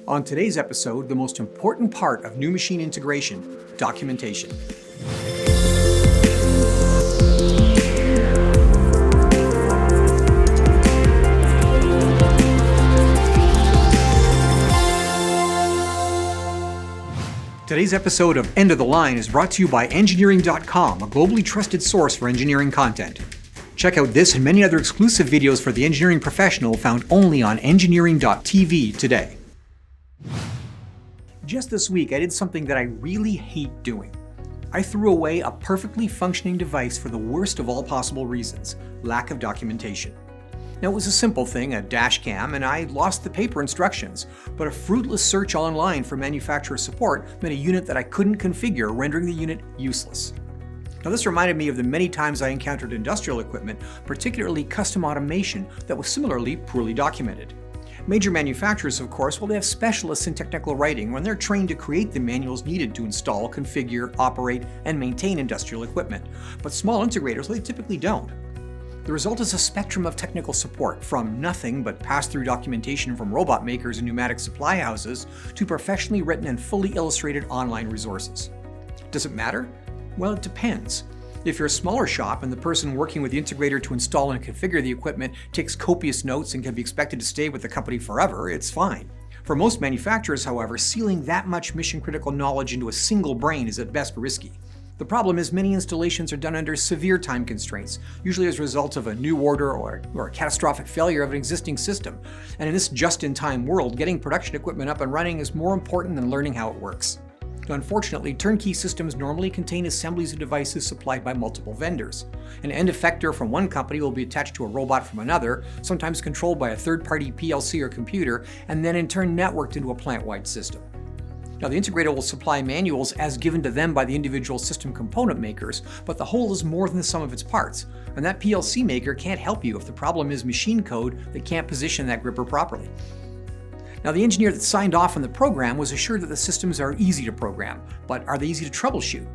On today's episode, the most important part of new machine integration, documentation. Today's episode of End of the Line is brought to you by 𝗟𝗜𝗡𝗏𝗏𝗡, a globally trusted source for engineering content. Check out this and many other exclusive videos for the engineering professional found only on 𝗟𝗜𝗡𝗏𝗡 today. Just this week, I did something that I really hate doing. I threw away a perfectly functioning device for the worst of all possible reasons, lack of documentation. Now, it was a simple thing, a dash cam, and I lost the paper instructions, but a fruitless search online for manufacturer support meant a unit that I couldn't configure, rendering the unit useless. Now, this reminded me of the many times I encountered industrial equipment, particularly custom automation, that was similarly poorly documented. Major manufacturers, of course, they have specialists in technical writing when they're trained to create the manuals needed to install, configure, operate, and maintain industrial equipment. But small integrators, they typically don't. The result is a spectrum of technical support, from nothing but pass-through documentation from robot makers and pneumatic supply houses to professionally written and fully illustrated online resources. Does it matter? Well, it depends. If you're a smaller shop and the person working with the integrator to install and configure the equipment takes copious notes and can be expected to stay with the company forever, it's fine. For most manufacturers, however, sealing that much mission-critical knowledge into a single brain is at best risky. The problem is many installations are done under severe time constraints, usually as a result of a new order or a catastrophic failure of an existing system. And in this just-in-time world, getting production equipment up and running is more important than learning how it works. Unfortunately, turnkey systems normally contain assemblies of devices supplied by multiple vendors. An end effector from one company will be attached to a robot from another, sometimes controlled by a third-party PLC or computer, and then in turn networked into a plant-wide system. Now, the integrator will supply manuals as given to them by the individual system component makers, but the whole is more than the sum of its parts, and that PLC maker can't help you if the problem is machine code that can't position that gripper properly. Now, the engineer that signed off on the program was assured that the systems are easy to program, but are they easy to troubleshoot?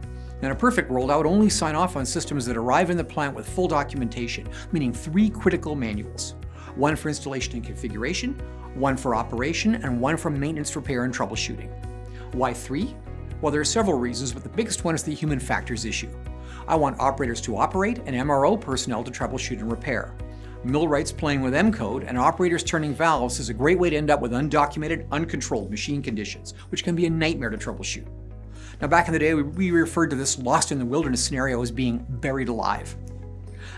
In a perfect world, I would only sign off on systems that arrive in the plant with full documentation, meaning 3 critical manuals. One for installation and configuration, one for operation, and one for maintenance, repair, and troubleshooting. Why 3? Well, there are several reasons, but the biggest one is the human factors issue. I want operators to operate and MRO personnel to troubleshoot and repair. Millwrights playing with M-code and operators turning valves is a great way to end up with undocumented, uncontrolled machine conditions, which can be a nightmare to troubleshoot. Now, back in the day, we referred to this lost in the wilderness scenario as being buried alive.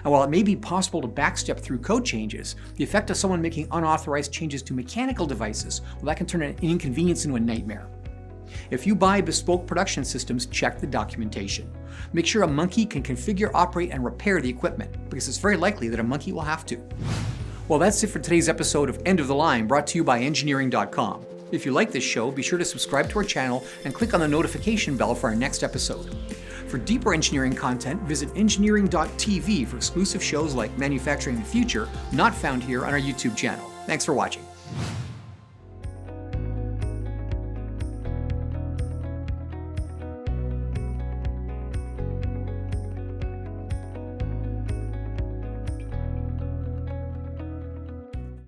And while it may be possible to backstep through code changes, the effect of someone making unauthorized changes to mechanical devices, that can turn an inconvenience into a nightmare. If you buy bespoke production systems, check the documentation. Make sure a monkey can configure, operate, and repair the equipment, because it's very likely that a monkey will have to. Well, that's it for today's episode of End of the Line, brought to you by 𝗟𝗜𝗡𝗏𝗏𝗡. If you like this show, be sure to subscribe to our channel and click on the notification bell for our next episode. For deeper engineering content, visit 𝗟𝗜𝗡𝗏𝗏𝗡 for exclusive shows like Manufacturing the Future, not found here on our YouTube channel. Thanks for watching.